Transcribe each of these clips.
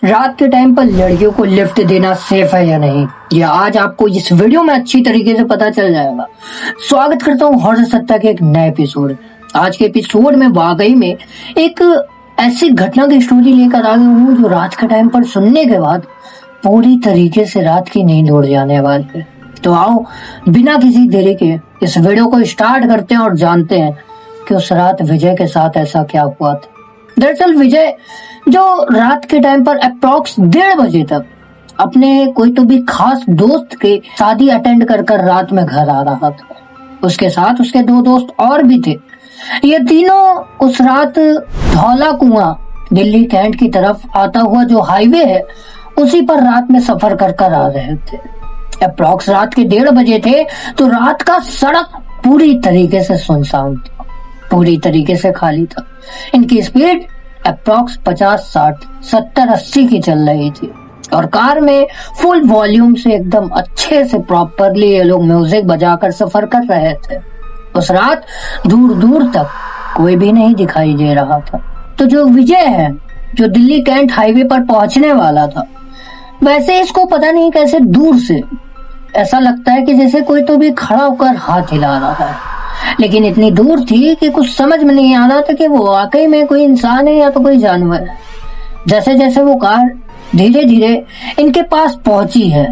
रात के टाइम पर लड़कियों को लिफ्ट देना सेफ है या नहीं, ये आज आपको इस वीडियो में अच्छी तरीके से पता चल जाएगा। स्वागत करता हूँ हॉरर सत्ता के एक नए एपिसोड। आज के एपिसोड में वाकई में एक ऐसी घटना की स्टोरी लेकर आ गया हूँ जो रात के टाइम पर सुनने के बाद पूरी तरीके से रात की नींद उड़ जाने वाली है। तो आओ बिना किसी देरी के इस वीडियो को स्टार्ट करते हैं और जानते हैं कि उस रात विजय के साथ ऐसा क्या हुआ था। दरअसल विजय जो रात के टाइम पर अप्रॉक्स 1:30 बजे तक अपने कोई तो भी खास दोस्त के शादी अटेंड कर रात में घर आ रहा था। उसके साथ उसके 2 दोस्त और भी थे। ये तीनों उस रात धौला कुआं दिल्ली कैंट की तरफ आता हुआ जो हाईवे है उसी पर रात में सफर कर आ रहे थे। अप्रॉक्स रात के 1:30 बजे थे तो रात का सड़क पूरी तरीके से सुनसान था, पूरी तरीके से खाली था। इनकी स्पीड अप्रॉक्स 50, 60, 70, 80 की चल रही थी और कार में फुल वॉल्यूम से एकदम अच्छे से प्रॉपरली ये लोग म्यूजिक बजाकर सफर कर रहे थे। उस रात दूर दूर तक कोई भी नहीं दिखाई दे रहा था। तो जो विजय है जो दिल्ली कैंट हाईवे पर पहुंचने वाला था, वैसे इसको पता नहीं कैसे दूर से ऐसा लगता है कि जैसे कोई तो भी खड़ा होकर हाथ हिला रहा है, लेकिन इतनी दूर थी कि कुछ समझ में नहीं आ रहा था कि वो वाकई में कोई इंसान है या तो कोई जानवर है। जैसे जैसे वो कार धीरे धीरे इनके पास पहुंची है,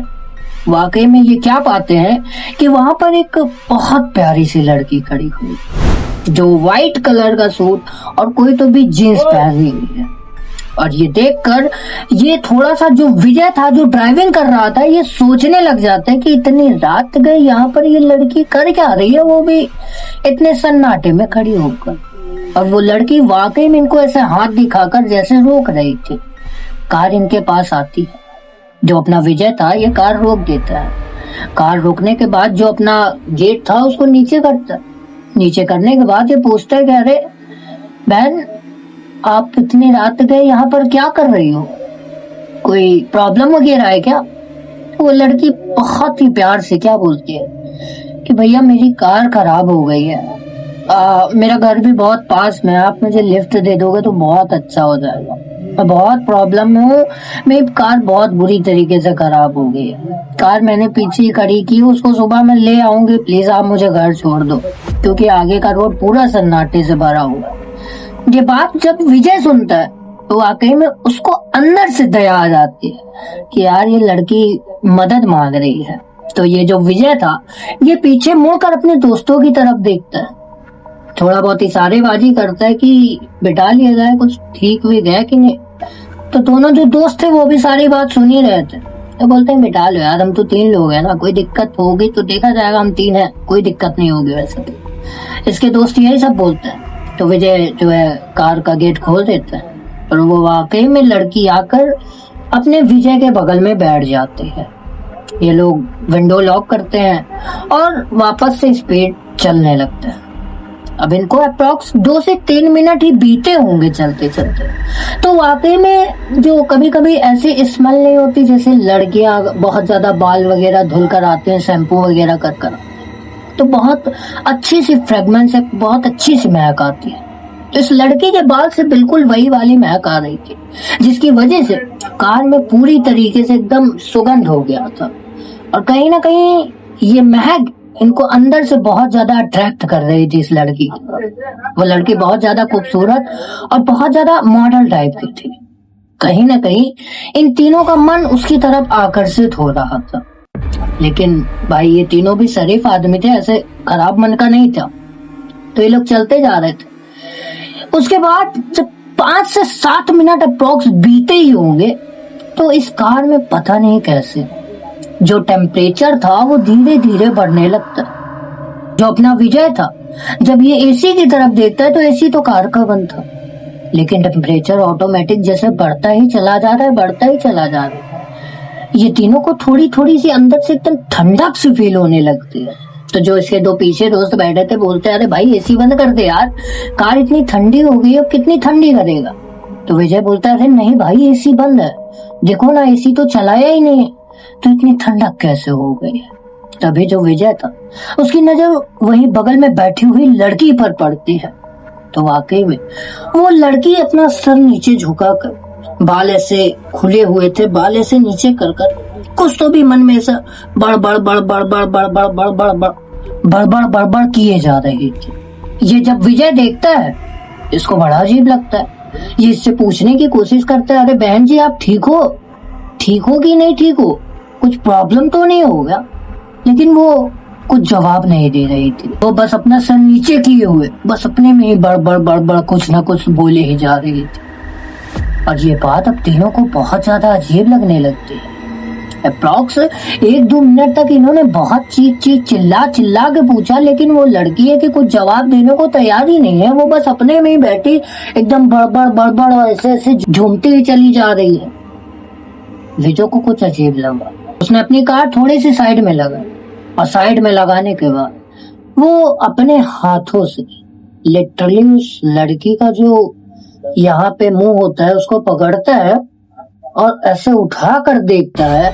वाकई में ये क्या पाते हैं कि वहां पर एक बहुत प्यारी सी लड़की खड़ी हुई जो व्हाइट कलर का सूट और कोई तो भी जीन्स पहनी हुई है। और ये देखकर ये थोड़ा सा जो विजय था जो ड्राइविंग कर रहा था ये सोचने लग जाता है कि इतनी रात गई यहाँ पर ये लड़की कर क्या रही है, वो भी इतने सन्नाटे में खड़ी होकर। और वो लड़की वाकई में इनको ऐसे हाथ दिखाकर जैसे रोक रही थी। कार इनके पास आती है, जो अपना विजय था ये कार रोक देता है। कार रोकने के बाद जो अपना गेट था उसको नीचे करता है। नीचे करने के बाद ये पूछता है कि अरे बहन, आप इतनी रात गए यहाँ पर क्या कर रही हो, कोई प्रॉब्लम वगैरह है क्या? तो वो लड़की बहुत ही प्यार से क्या बोलती है कि भैया मेरी कार खराब हो गई है, मेरा घर भी बहुत पास में है, आप मुझे लिफ्ट दे दोगे तो बहुत अच्छा हो जाएगा। मैं बहुत प्रॉब्लम में हूँ, मेरी कार बहुत बुरी तरीके से खराब हो गई है। कार मैंने पीछे खड़ी की, उसको सुबह मैं ले आऊंगी, प्लीज आप मुझे घर छोड़ दो क्योंकि आगे का रोड पूरा सन्नाटे से भरा हुआ है। ये बात जब विजय सुनता है तो वाकई में उसको अंदर से दया आ जाती है कि यार ये लड़की मदद मांग रही है। तो ये जो विजय था ये पीछे मुड़कर अपने दोस्तों की तरफ देखता है, थोड़ा बहुत इशारेबाजी करता है कि बिठा लिया जाए, कुछ ठीक हुई गया कि नहीं। तो दोनों जो दोस्त थे वो भी सारी बात सुन ही रहे थे। तो बोलते हैं बिठा लो यार, हम तो 3 लोग हैं ना, कोई दिक्कत होगी तो देखा जाएगा, हम 3 हैं, कोई दिक्कत नहीं होगी। वैसे इसके दोस्त यही सब बोलते हैं। तो विजय जो है कार का गेट खोल देता है और वो वाकई में लड़की आकर अपने विजय के बगल में बैठ जाती है। ये लोग विंडो लॉक करते हैं और वापस से स्पीड चलने लगते हैं। अब इनको अप्रॉक्स 2 से 3 मिनट ही बीते होंगे चलते चलते। तो वाकई में जो कभी कभी ऐसी स्मेल नहीं होती जैसे लड़कियां बहुत ज्यादा बाल वगैरह धुल कर आते हैं शैम्पू वगैरह कर, तो बहुत अच्छी सी फ्रेगमेंस है, बहुत अच्छी सी महक आती है। तो इस लड़की के बाल से बिल्कुल वही वाली महक आ रही थी जिसकी वजह से कार में पूरी तरीके से एकदम सुगंध हो गया था। और कहीं ना कहीं ये महक इनको अंदर से बहुत ज्यादा अट्रैक्ट कर रही थी इस लड़की की। वो लड़की बहुत ज्यादा खूबसूरत और बहुत ज्यादा मॉडल टाइप की थी। कहीं ना कहीं इन तीनों का मन उसकी तरफ आकर्षित हो रहा था। लेकिन भाई ये तीनों भी शरीफ आदमी थे, ऐसे खराब मन का नहीं था। तो ये लोग चलते जा रहे थे। उसके बाद जब 5 से 7 मिनट अप्रोक्स बीते ही होंगे तो इस कार में पता नहीं कैसे जो टेम्परेचर था वो धीरे धीरे बढ़ने लगता है। जो अपना विजय था जब ये एसी की तरफ देखता है तो एसी तो कार का बंद था, लेकिन टेम्परेचर ऑटोमेटिक जैसे बढ़ता ही चला जा रहा है, बढ़ता ही चला जा रहा है। ये तीनों को थोड़ी थोड़ी सी अंदर से एकदम ठंडक सी फील होने लगती है। तो जो इसके 2 पीछे दोस्त बैठे थे बोलते हैं अरे भाई एसी बंद कर दे यार, कार इतनी ठंडी हो गई है, कितनी ठंडी करेगा। तो विजय बोलता है अरे नहीं भाई एसी बंद है, देखो ना एसी तो चलाया ही नहीं है, तो इतनी ठंडक कैसे हो गई है। तभी जो विजय था उसकी नजर वही बगल में बैठी हुई लड़की पर पड़ती है। तो वाकई में वो लड़की अपना सर नीचे झुकाकर बाल ऐसे खुले हुए थे, बाल ऐसे नीचे कर कर कुछ तो भी मन में ऐसा बड़ बड़ बड़ बड़ बड़ बड़ बड़ बड़ बड़ बड़ बड़बड़ बड़बड़ किए जा रहे थे। ये जब विजय देखता है इसको बड़ा अजीब लगता है। ये इससे पूछने की कोशिश करता है, अरे बहन जी आप ठीक हो कि नहीं ठीक हो, कुछ प्रॉब्लम तो नहीं हो गया? लेकिन वो कुछ जवाब नहीं दे रही थी। वो बस अपना सर नीचे किए हुए बस अपने में ही बड़ बड़ कुछ ना कुछ बोले ही जा रही थी। और ये बात अब तीनों को बहुत ज्यादा अजीब लगने लगती है। अप्रॉक्स 1-2 मिनट तक इन्होंने बहुत चीख चिल्ला के पूछा, लेकिन वो लड़की है कि कुछ जवाब देने को तैयार ही नहीं है। वो बस अपने में ही बैठी एकदम बड़बड़ और ऐसे झूमती हुई चली जा रही है। विजय को कुछ अजीब लगा। उसने अपनी कार थोड़ी सी साइड में लगाई और साइड में लगाने के बाद वो अपने हाथों से लिटरली उस लड़की का जो यहाँ पे मुंह होता है उसको पकड़ता है और ऐसे उठा कर देखता है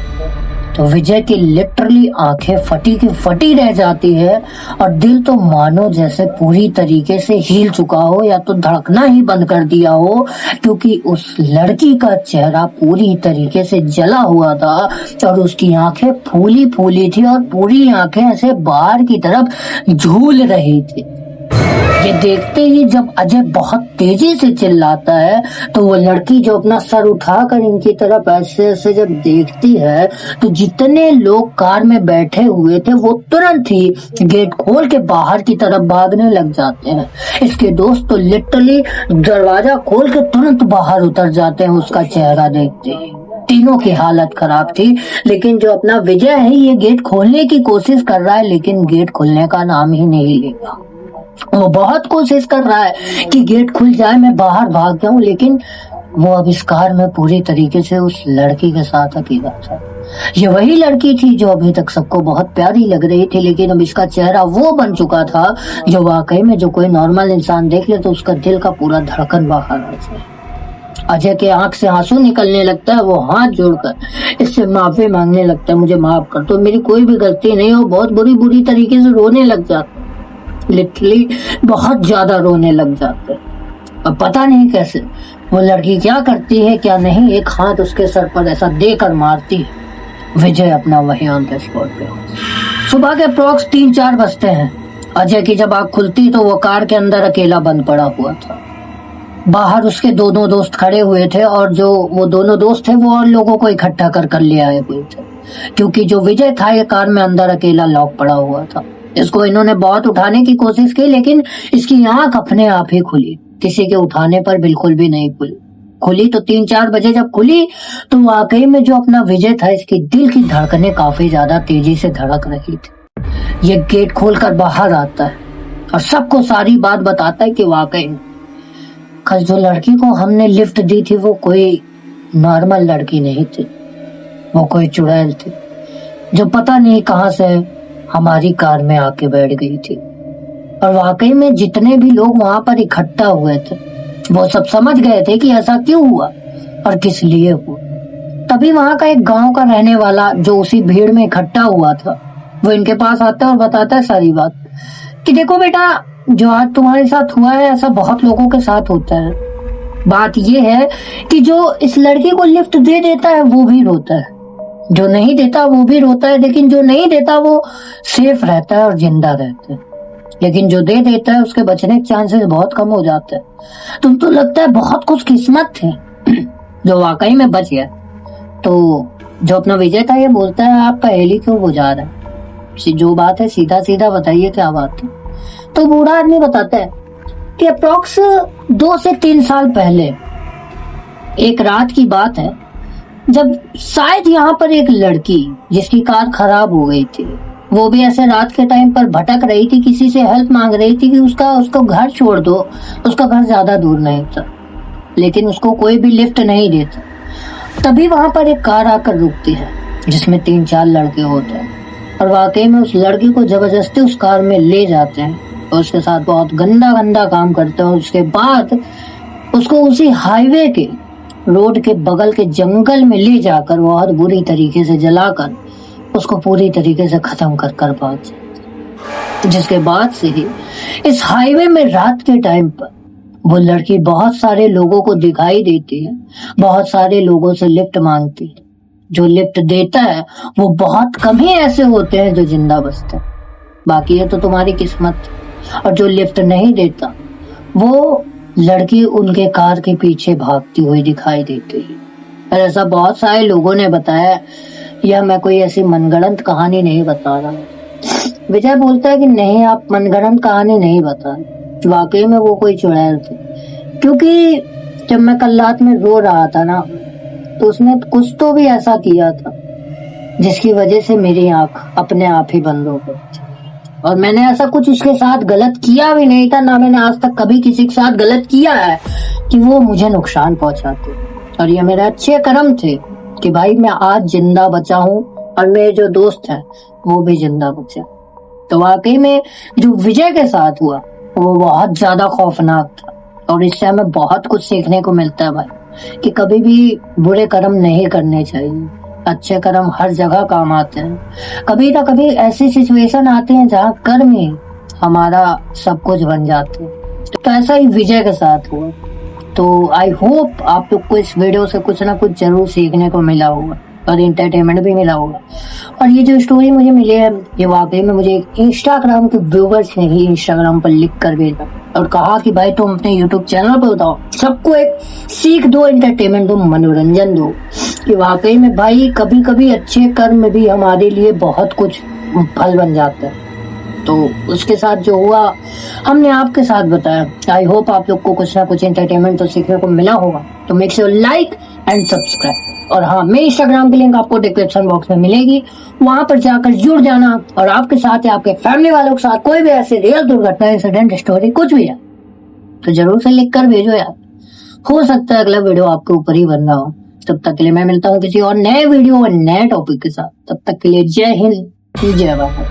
तो विजय की लिटरली आंखें फटी की फटी रह जाती है और दिल तो मानो जैसे पूरी तरीके से हिल चुका हो या तो धड़कना ही बंद कर दिया हो, क्योंकि उस लड़की का चेहरा पूरी तरीके से जला हुआ था और उसकी आंखें फूली थी और पूरी आंखें ऐसे बाहर की तरफ झूल रही थी। ये देखते ही जब अजय बहुत तेजी से चिल्लाता है तो वो लड़की जो अपना सर उठाकर इनकी तरफ ऐसे जब देखती है तो जितने लोग कार में बैठे हुए थे वो तुरंत ही गेट खोल के बाहर की तरफ भागने लग जाते हैं। इसके दोस्त तो लिटरली दरवाजा खोल के तुरंत बाहर उतर जाते हैं उसका चेहरा देखते ही। तीनों की हालत खराब थी, लेकिन जो अपना विजय है ये गेट खोलने की कोशिश कर रहा है लेकिन गेट खुलने का नाम ही नहीं लेगा। वो बहुत कोशिश कर रहा है कि गेट खुल जाए, मैं बाहर भाग जाऊं, लेकिन वो अब इस कार में पूरी तरीके से उस लड़की के साथ अकेला था। ये वही लड़की थी जो अभी तक सबको बहुत प्यारी लग रही थी, लेकिन अब इसका चेहरा वो बन चुका था जो वाकई में जो कोई नॉर्मल इंसान देख ले तो उसका दिल का पूरा धड़कन बाहर आ जाए। अजय के आंख से आंसू निकलने लगता है। वो हाथ जोड़कर इससे माफी मांगने लगता है, मुझे माफ कर दो, मेरी कोई भी गलती नहीं हो। बहुत बुरी तरीके से रोने लग जाता है, लिटरली बहुत ज्यादा रोने लग जाते। अब पता नहीं कैसे वो लड़की क्या करती है क्या नहीं, एक हाथ उसके सर पर ऐसा देकर मारती है। विजय अपना वहीं ऑन द स्पॉट पे। सुबह के अप्रॉक्स 3-4 बजते हैं। अजय की जब आंख खुलती तो वो कार के अंदर अकेला बंद पड़ा हुआ था। बाहर उसके दोनों दोस्त खड़े हुए थे और जो वो दोनों दोस्त थे वो और लोगों को इकट्ठा कर ले आए हुए थे, क्योंकि जो विजय था ये कार में अंदर अकेला लॉक पड़ा हुआ था। इसको इन्होंने बहुत उठाने की कोशिश की लेकिन इसकी आंख अपने आप ही खुली, किसी के उठाने पर बिल्कुल भी नहीं खुली तो 3-4 बजे जब खुली तो वाकई में जो अपना विजय था इसकी दिल की धड़कनें काफी ज्यादा तेजी से धड़क रही थी। ये गेट खोलकर बाहर आता है और सबको सारी बात बताता है कि वाकई में कल जो लड़की को हमने लिफ्ट दी थी वो कोई नॉर्मल लड़की नहीं थी, वो कोई चुड़ैल थी जो पता नहीं कहां से हमारी कार में आके बैठ गई थी। और वाकई में जितने भी लोग वहां पर इकट्ठा हुए थे वो सब समझ गए थे कि ऐसा क्यों हुआ और किस लिए हुआ। तभी वहां का एक गांव का रहने वाला जो उसी भीड़ में इकट्ठा हुआ था वो इनके पास आता है और बताता है सारी बात कि देखो बेटा, जो आज तुम्हारे साथ हुआ है ऐसा बहुत लोगों के साथ होता है। बात ये है कि जो इस लड़की को लिफ्ट दे देता है वो भी रोता है, जो नहीं देता वो भी रोता है, लेकिन जो नहीं देता वो सेफ रहता है और जिंदा रहता है, लेकिन जो दे देता है उसके बचने के चांसेस बहुत कम हो जाते हैं। तुम तो लगता है बहुत कुछ किस्मत थे जो वाकई में बच गया। तो जो अपना विजय था ये बोलता है आप पहेली क्यों बुझा रहे हैं, जो बात है सीधा सीधा बताइए क्या बात है। तो बूढ़ा आदमी बताता है कि अप्रॉक्स 2 से 3 साल पहले एक रात की बात है जब शायद यहाँ पर एक लड़की जिसकी कार खराब हो गई थी, वो भी ऐसे रात के टाइम पर भटक रही थी, किसी से हेल्प मांग रही थी कि उसको घर छोड़ दो। उसका घर ज्यादा दूर नहीं था लेकिन उसको कोई भी लिफ्ट नहीं देता। तभी वहां पर एक कार आकर रुकती है जिसमें 3-4 लड़के होते हैं और वाकई में उस लड़की को जबरदस्ती उस कार में ले जाते हैं और उसके साथ बहुत गंदा काम करते हैं। उसके बाद उसको उसी हाईवे के रोड के बगल के जंगल में ले जाकर बहुत बुरी तरीके से जलाकर उसको पूरी तरीके से खत्म कर भाग जाते। जिसके बाद से ही इस हाईवे में रात के टाइम पर वो लड़की बहुत सारे लोगों को दिखाई देती है, बहुत सारे लोगों से लिफ्ट मांगती है। जो लिफ्ट देता है वो बहुत कम ही ऐसे होते हैं जो जिंदा बचते हैं, बाकी है तो तुम्हारी किस्मत। और जो लिफ्ट नहीं देता वो लड़की उनके कार के पीछे भागती हुई दिखाई देती है। और ऐसा बहुत सारे लोगों ने बताया। यह मैं कोई ऐसी मनगढ़ंत कहानी नहीं बता रहा। विजय बोलता है कि नहीं, आप मनगढ़ंत कहानी नहीं बता रहे, वाकई में वो कोई चुड़ैल थी। क्योंकि जब मैं कल रात में रो रहा था ना, तो उसने कुछ तो भी ऐसा किया था जिसकी वजह से मेरी आंख अपने आप ही बंद हो गई। और मैंने ऐसा कुछ उसके साथ गलत किया भी नहीं था, ना मैंने आज तक कभी किसी के साथ गलत किया है कि वो मुझे नुकसान पहुंचाते। और ये मेरे अच्छे कर्म थे कि भाई मैं आज जिंदा बचा हूँ और मेरे जो दोस्त हैं वो भी जिंदा बचे। तो वाकई में जो विजय के साथ हुआ वो बहुत ज्यादा खौफनाक था। और इससे हमें बहुत कुछ सीखने को मिलता है भाई, कि कभी भी बुरे कर्म नहीं करने चाहिए। अच्छे कर्म हर जगह काम आते हैं। कभी ना कभी ऐसी सिचुएशन आती है जहाँ कर्म ही हमारा सब कुछ बन जाते हैं। तो ऐसा ही विजय के साथ हुआ। तो आई होप आप लोग को इस वीडियो से कुछ ना कुछ जरूर सीखने को मिला होगा और इंटरटेनमेंट भी मिला होगा। और ये जो स्टोरी मुझे मिली है ये वाकई में मुझे इंस्टाग्राम के व्यूवर्स ने ही इंस्टाग्राम पर लिख कर भेजा और कहा कि भाई तुम अपने यूट्यूब चैनल पर बताओ, सबको एक सीख दो, एंटरटेनमेंट दो, मनोरंजन दो। कि वाकई में भाई कभी कभी अच्छे कर्म भी हमारे लिए बहुत कुछ फल बन जाता है। तो उसके साथ जो हुआ हमने आपके साथ बताया। आई होप आप लोग को कुछ ना कुछ एंटरटेनमेंट तो सीखने को मिला होगा। तो make sure like and subscribe. और हाँ, मेरे इंस्टाग्राम की लिंक आपको डिस्क्रिप्शन बॉक्स में मिलेगी, वहां पर जाकर जुड़ जाना। और आपके साथ या आपके फैमिली वालों के साथ कोई भी ऐसी रियल दुर्घटना, इंसिडेंट, स्टोरी कुछ भी है तो जरूर से लिख कर भेजो यार। हो सकता है अगला वीडियो आपके ऊपर ही बन रहा हो। तब तक के लिए मैं मिलता हूँ किसी और नए वीडियो और नए टॉपिक के साथ। तब तक के लिए जय हिंद, जय भारत।